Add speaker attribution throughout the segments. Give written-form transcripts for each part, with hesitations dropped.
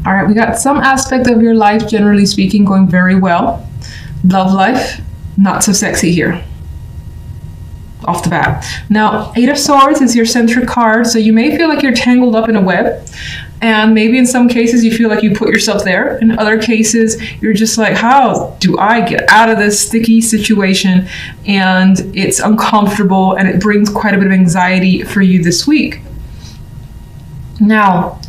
Speaker 1: All right, we got some aspect of your life, generally speaking, going very well. Love life, not so sexy here. Off the bat. Now, Eight of Swords is your centric card, so you may feel like you're tangled up in a web. And maybe in some cases you feel like you put yourself there. In other cases, you're just like, how do I get out of this sticky situation? And it's uncomfortable and it brings quite a bit of anxiety for you this week. Now,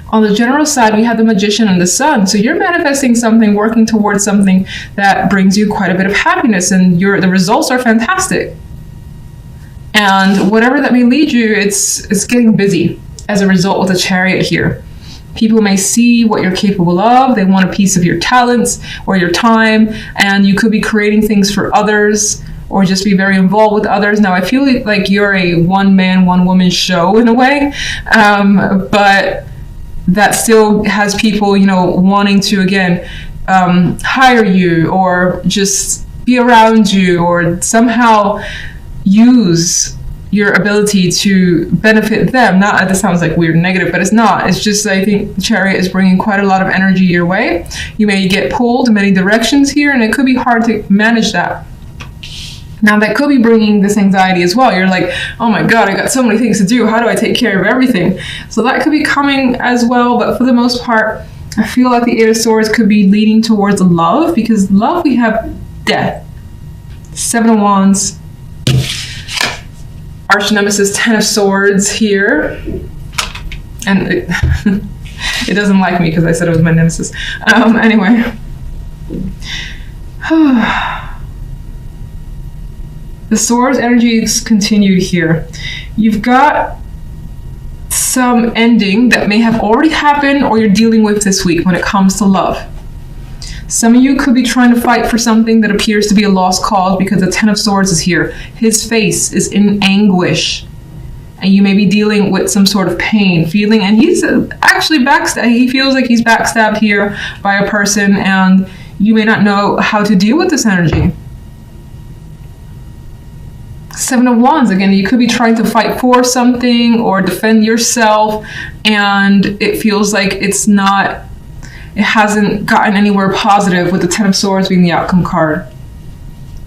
Speaker 1: on the general side, we have the Magician and the Sun. So you're manifesting something, working towards something that brings you quite a bit of happiness, and the results are fantastic. And whatever that may lead you, it's getting busy as a result with the Chariot here. People may see what you're capable of. They want a piece of your talents or your time, and you could be creating things for others or just be very involved with others. Now, I feel like you're a one-man, one-woman show in a way, but that still has people, wanting to, again, hire you or just be around you or somehow use your ability to benefit them. Not, this sounds like weird and negative, but it's not. It's just, I think the Chariot is bringing quite a lot of energy your way. You may get pulled in many directions here, and it could be hard to manage that. Now, that could be bringing this anxiety as well. You're like, oh my God, I got so many things to do. How do I take care of everything? So that could be coming as well. But for the most part, I feel like the Eight of Swords could be leading towards love, because love, we have Death, Seven of Wands, Arch Nemesis, Ten of Swords here. And it doesn't like me because I said it was my nemesis. Anyway. The Swords energy is continued here. You've got some ending that may have already happened or you're dealing with this week when it comes to love. Some of you could be trying to fight for something that appears to be a lost cause because the Ten of Swords is here. His face is in anguish. And you may be dealing with some sort of pain, feeling, and he's actually backstabbed. He feels like he's backstabbed here by a person, and you may not know how to deal with this energy. Seven of Wands, again, you could be trying to fight for something or defend yourself, and it feels like it hasn't gotten anywhere positive, with the Ten of Swords being the outcome card.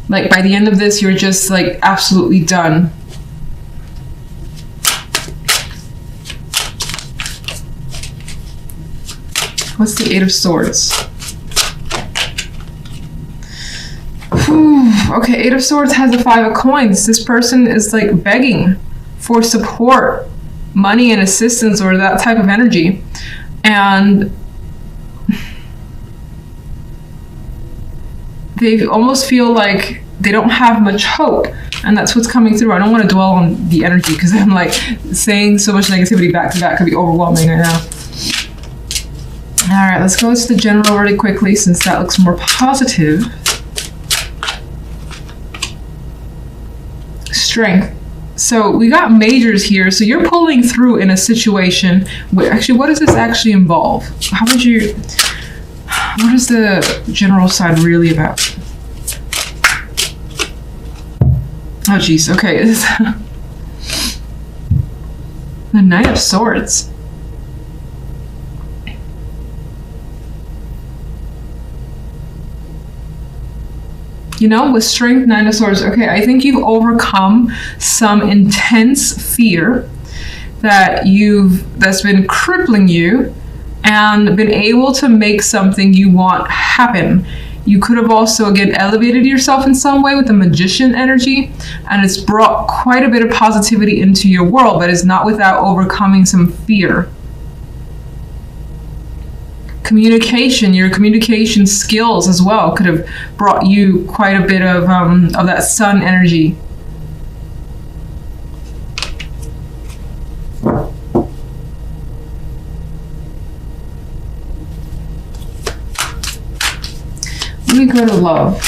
Speaker 1: Like, by the end of this, you're just like absolutely done. What's the Eight of Swords? Okay, Eight of Swords has the Five of Coins. This person is like begging for support, money and assistance, or that type of energy. And they almost feel like they don't have much hope. And that's what's coming through. I don't want to dwell on the energy because I'm like saying so much negativity back to back could be overwhelming right now. All right, let's go to the general really quickly since that looks more positive. Strength. So we got majors here. So you're pulling through in a situation where, actually, what does this actually involve? What is the general side really about? Oh, geez. Okay. The Knight of Swords. With Strength, Nine of Swords, okay, I think you've overcome some intense fear that's been crippling you and been able to make something you want happen. You could have also, again, elevated yourself in some way with the Magician energy, and it's brought quite a bit of positivity into your world, but it's not without overcoming some fear. Communication, your communication skills as well could have brought you quite a bit of that Sun energy. Let me go to love.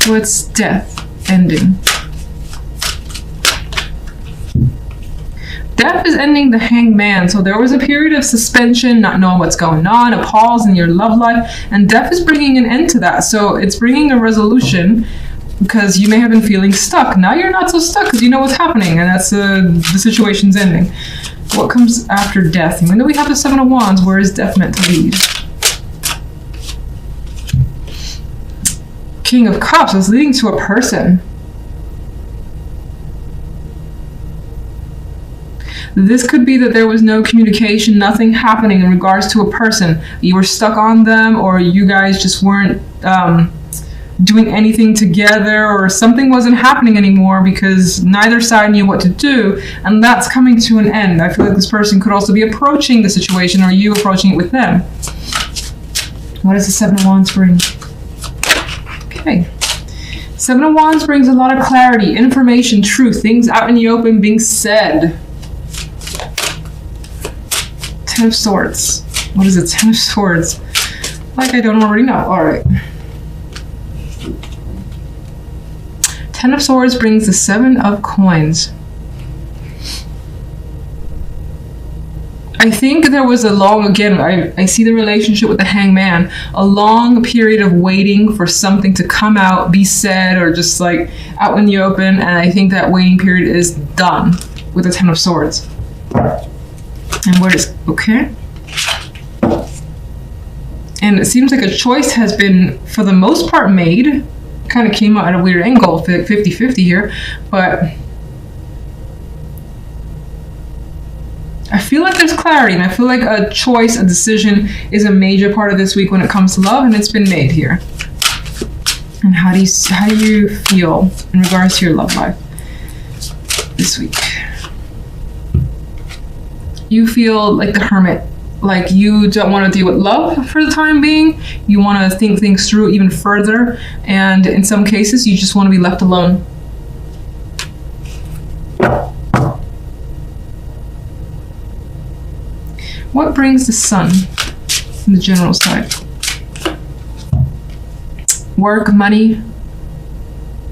Speaker 1: What's Death ending? Death is ending the Hanged Man. So there was a period of suspension, not knowing what's going on, a pause in your love life, and Death is bringing an end to that. So it's bringing a resolution because you may have been feeling stuck. Now you're not so stuck because you know what's happening, and that's the situation's ending. What comes after death? Even though we have the Seven of Wands, where is death meant to lead? King of Cups is leading to a person. This could be that there was no communication, nothing happening in regards to a person. You were stuck on them, or you guys just weren't doing anything together, or something wasn't happening anymore because neither side knew what to do, and that's coming to an end. I feel like this person could also be approaching the situation, or you approaching it with them. What does the Seven of Wands bring? Okay. Seven of Wands brings a lot of clarity, information, truth, things out in the open being said. Ten of Swords. What is it? Ten of Swords. Like I don't already know. All right. Ten of Swords brings the Seven of Coins. I think there was a long, again, I see the relationship with the Hangman, a long period of waiting for something to come out, be said, or just like out in the open. And I think that waiting period is done with the Ten of Swords. And where is, okay. And it seems like a choice has been, for the most part, made. Kind of came out at a weird angle, 50-50 here, but I feel like there's clarity, and I feel like a choice, a decision is a major part of this week when it comes to love, and it's been made here. And how do you feel in regards to your love life this week? You feel like the Hermit, like you don't want to deal with love for the time being. You want to think things through even further, and in some cases you just want to be left alone. What brings the Sun in the general side? Work, money,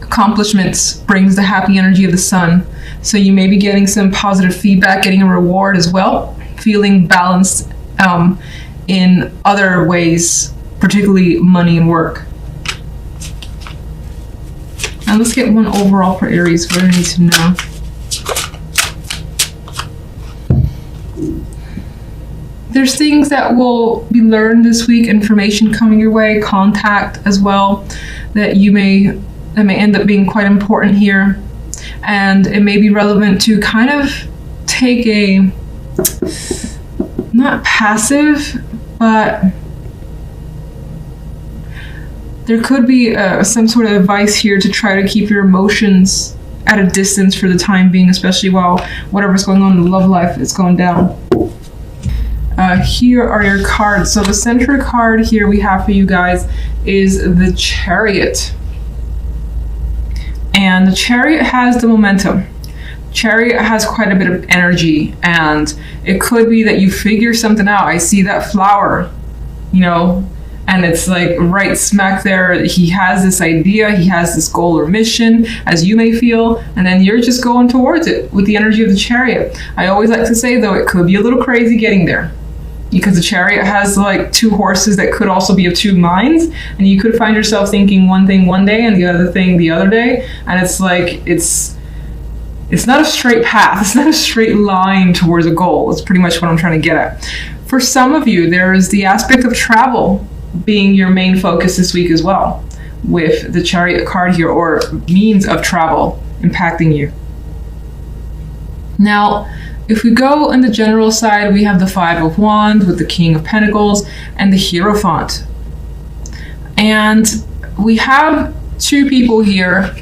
Speaker 1: accomplishments brings the happy energy of the Sun. So you may be getting some positive feedback, getting a reward as well, feeling balanced in other ways, particularly money and work. And let's get one overall for Aries. What do I need to know? There's things that will be learned this week, information coming your way, contact as well, that may end up being quite important here. And it may be relevant to kind of take a, not passive, but there could be some sort of advice here to try to keep your emotions at a distance for the time being, especially while whatever's going on in the love life is going down. Here are your cards. So the center card here we have for you guys is the Chariot. And the Chariot has the momentum. Chariot has quite a bit of energy, and it could be that you figure something out. I see that flower, you know, and it's like right smack there. He has this idea, he has this goal or mission, as you may feel, and then you're just going towards it with the energy of the Chariot. I always like to say, though, it could be a little crazy getting there, because the Chariot has like two horses that could also be of two minds, and you could find yourself thinking one thing one day and the other thing the other day, and it's like it's not a straight path, it's not a straight line towards a goal. It's pretty much what I'm trying to get at. For some of you, there is the aspect of travel being your main focus this week as well, with the Chariot card here, or means of travel impacting you. Now, if we go on the general side, we have the Five of Wands with the King of Pentacles and the Hierophant. And we have two people here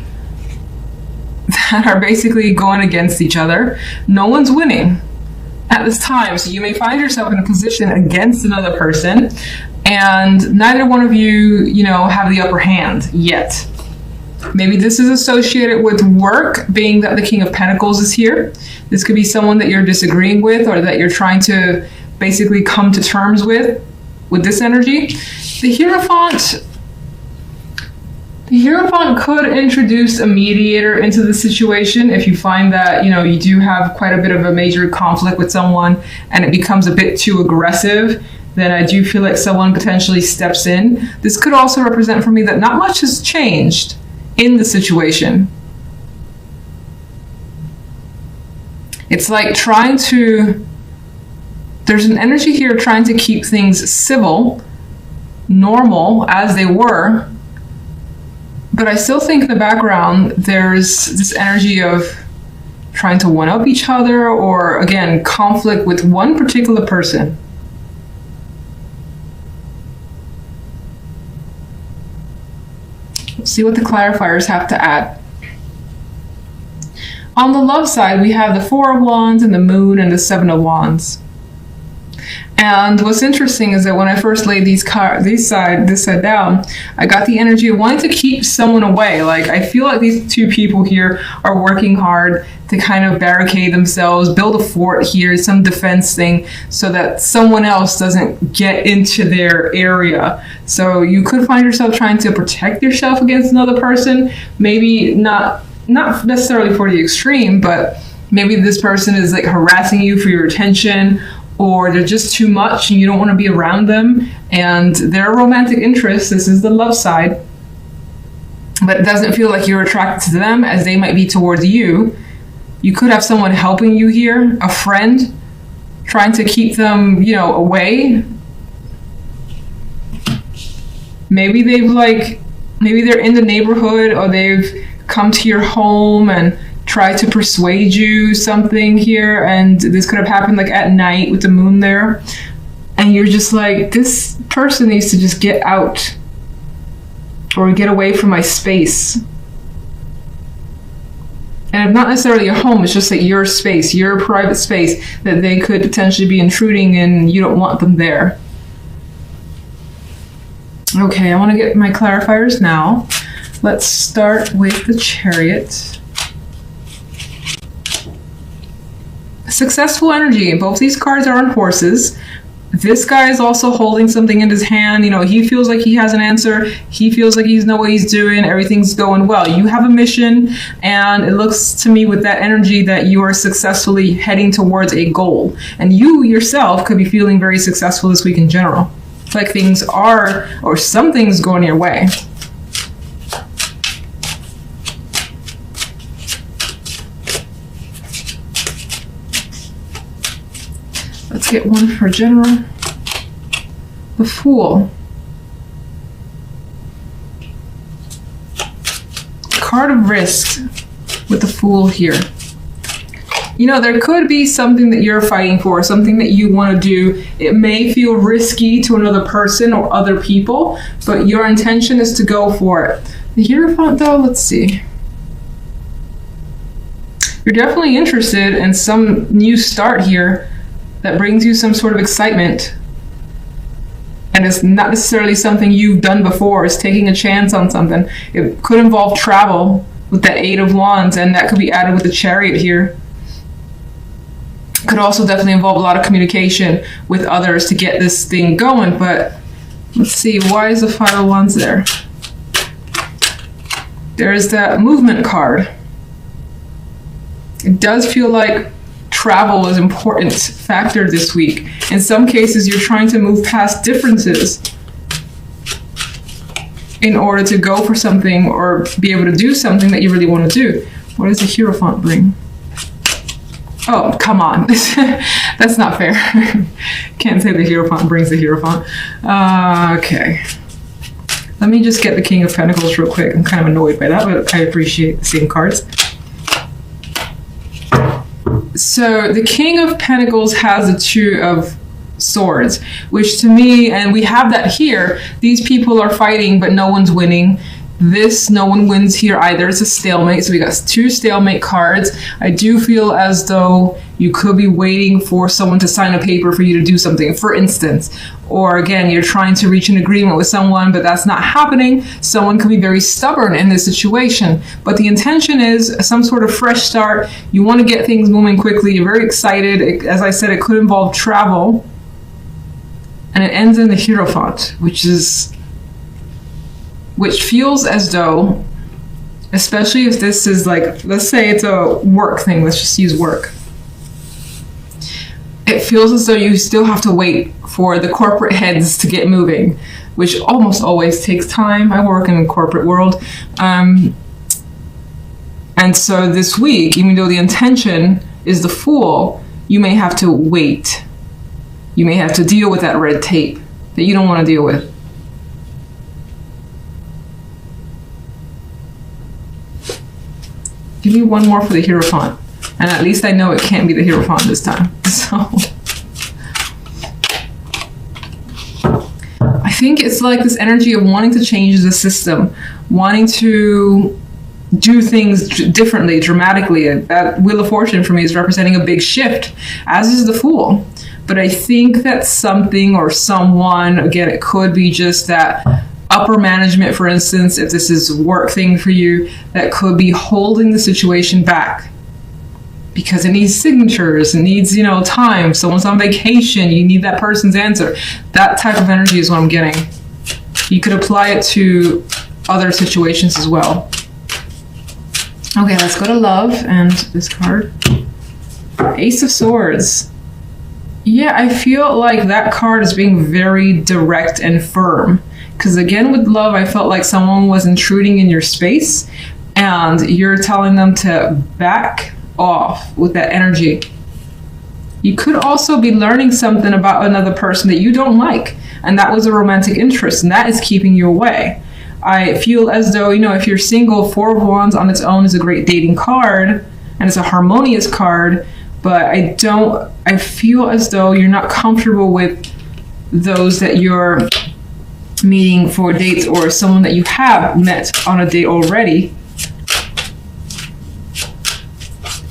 Speaker 1: that are basically going against each other. No one's winning at this time. So you may find yourself in a position against another person, and neither one of you, have the upper hand yet. Maybe this is associated with work, being that the King of Pentacles is here. This could be someone that you're disagreeing with, or that you're trying to basically come to terms with this energy. The Hierophant could introduce a mediator into the situation if you find that, you do have quite a bit of a major conflict with someone and it becomes a bit too aggressive. Then I do feel like someone potentially steps in. This could also represent for me that not much has changed in the situation. It's like there's an energy here trying to keep things civil, normal as they were. But I still think in the background, there's this energy of trying to one-up each other, or again, conflict with one particular person. Let's see what the clarifiers have to add. On the love side, we have the Four of Wands and the Moon and the Seven of Wands. And what's interesting is that when I first laid this side down, I got the energy of wanting to keep someone away. Like, I feel like these two people here are working hard to kind of barricade themselves, build a fort here, some defense thing, so that someone else doesn't get into their area. So you could find yourself trying to protect yourself against another person, maybe not necessarily for the extreme, but maybe this person is like harassing you for your attention, or they're just too much and you don't want to be around them, and their romantic interest, this is the love side, but it doesn't feel like you're attracted to them as they might be towards you. You could have someone helping you here, a friend, trying to keep them, away. Maybe they're in the neighborhood, or they've come to your home and try to persuade you something here, and this could have happened like at night with the moon there, and you're just like, this person needs to just get out or get away from my space. And not necessarily your home, it's just like your space, your private space that they could potentially be intruding in. You don't want them there. Okay, I want to get my clarifiers now. Let's start with the Chariot. Successful energy. Both these cards are on horses. This guy is also holding something in his hand. He feels like he has an answer. He feels like he knows what he's doing. Everything's going well. You have a mission, and it looks to me with that energy that you are successfully heading towards a goal. And you yourself could be feeling very successful this week in general. It's like things are, or something's going your way. Let's get one for general. The Fool. Card of risk with the Fool here. There could be something that you're fighting for, something that you want to do. It may feel risky to another person or other people, but your intention is to go for it. The Hierophant, though, let's see. You're definitely interested in some new start here that brings you some sort of excitement. And it's not necessarily something you've done before. It's taking a chance on something. It could involve travel with that Eight of Wands, and that could be added with the Chariot here. Could also definitely involve a lot of communication with others to get this thing going. But let's see, why is the Five of Wands there? There's that movement card. It does feel like travel is an important factor this week. In some cases, you're trying to move past differences in order to go for something or be able to do something that you really want to do. What does the Hierophant bring? Oh, come on. That's not fair. Can't say the Hierophant brings the Hierophant. Okay. Let me just get the King of Pentacles real quick. I'm kind of annoyed by that, but I appreciate seeing cards. So the King of Pentacles has the Two of Swords, which to me, and we have that here, these people are fighting, but no one's winning. No one wins here either. It's a stalemate. So we got two stalemate cards. I do feel as though you could be waiting for someone to sign a paper for you to do something, for instance. Or again, you're trying to reach an agreement with someone, but that's not happening. Someone could be very stubborn in this situation. But the intention is some sort of fresh start. You want to get things moving quickly. You're very excited. As I said, it could involve travel. And it ends in the Hierophant, which feels as though, especially if this is like, let's say it's a work thing, let's just use work. It feels as though you still have to wait for the corporate heads to get moving, which almost always takes time. I work in the corporate world. And so this week, even though the intention is the Fool, you may have to wait. You may have to deal with that red tape that you don't want to deal with. Give me one more for the Hierophant. And at least I know it can't be the Hierophant this time. So I think it's like this energy of wanting to change the system, wanting to do things differently, dramatically. That Wheel of Fortune for me is representing a big shift, as is the Fool. But I think that something or someone, again, it could be just that upper management, for instance, if this is a work thing for you, that could be holding the situation back because it needs signatures, it needs, time. Someone's on vacation, you need that person's answer. That type of energy is what I'm getting. You could apply it to other situations as well. Okay, let's go to love and this card. Ace of Swords. Yeah, I feel like that card is being very direct and firm. Because again, with love, I felt like someone was intruding in your space and you're telling them to back off with that energy. You could also be learning something about another person that you don't like. And that was a romantic interest, and that is keeping you away. I feel as though, if you're single, Four of Wands on its own is a great dating card, and it's a harmonious card, but I feel as though you're not comfortable with those that you're meeting for dates or someone that you have met on a date already.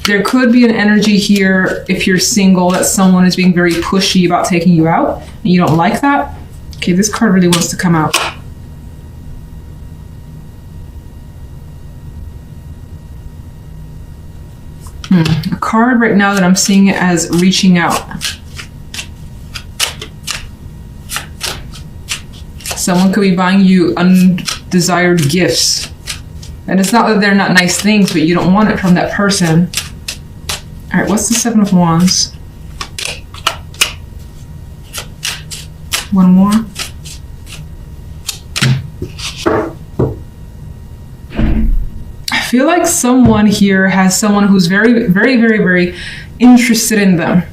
Speaker 1: There could be an energy here, if you're single, that someone is being very pushy about taking you out, and you don't like that. Okay, this card really wants to come out. A card right now that I'm seeing it as reaching out. Someone could be buying you undesired gifts. And it's not that they're not nice things, but you don't want it from that person. All right, what's the Seven of Wands? One more. I feel like someone here has someone who's very, very, very, very interested in them.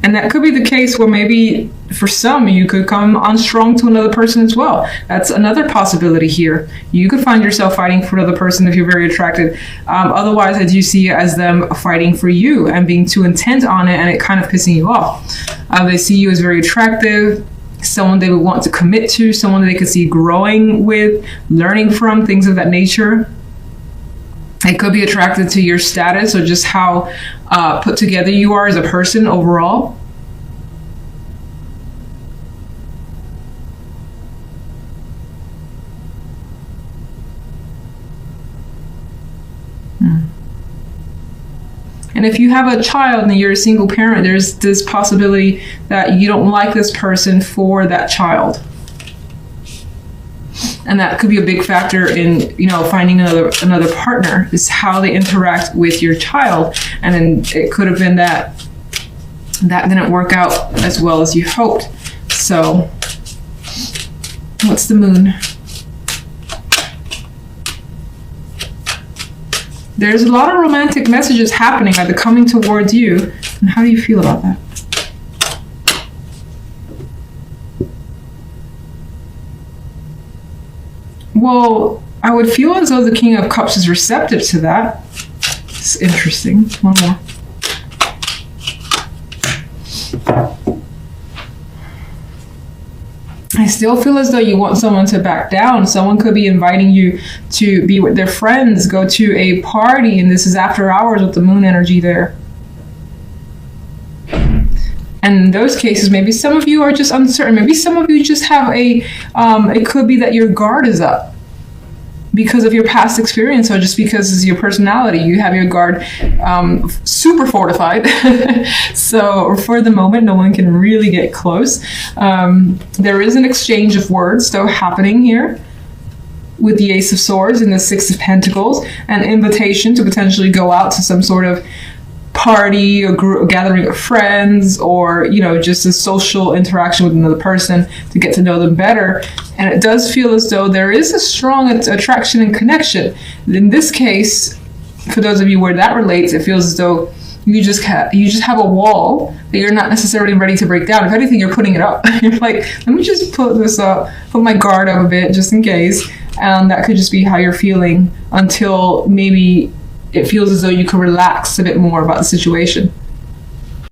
Speaker 1: And that could be the case where maybe for some, you could come on strong to another person as well. That's another possibility here. You could find yourself fighting for another person if you're very attracted. Otherwise, I do see it as them fighting for you and being too intent on it and it kind of pissing you off. They see you as very attractive, someone they would want to commit to, someone that they could see growing with, learning from, things of that nature. They could be attracted to your status or just how put together you are as a person overall. And if you have a child and you're a single parent, there's this possibility that you don't like this person for that child. And that could be a big factor in, finding another partner, is how they interact with your child. And then it could have been that didn't work out as well as you hoped. So, what's the Moon? There's a lot of romantic messages happening, either coming towards you. And how do you feel about that? Well, I would feel as though the King of Cups is receptive to that. It's interesting. One more. I still feel as though you want someone to back down. Someone could be inviting you to be with their friends, go to a party, and this is after hours with the Moon energy there. And in those cases, maybe some of you are just uncertain. Maybe some of you just have it could be that your guard is up because of your past experience, or just because it's your personality. You have your guard super fortified. So for the moment, no one can really get close. There is an exchange of words though happening here with the Ace of Swords and the Six of Pentacles, an invitation to potentially go out to some sort of party or gathering of friends, or just a social interaction with another person to get to know them better. And it does feel as though there is a strong attraction and connection. In this case, for those of you where that relates, it feels as though you just have a wall that you're not necessarily ready to break down. If anything, you're putting it up. You're like, let me just put this up, put my guard up a bit just in case. And that could just be how you're feeling until maybe it feels as though you can relax a bit more about the situation.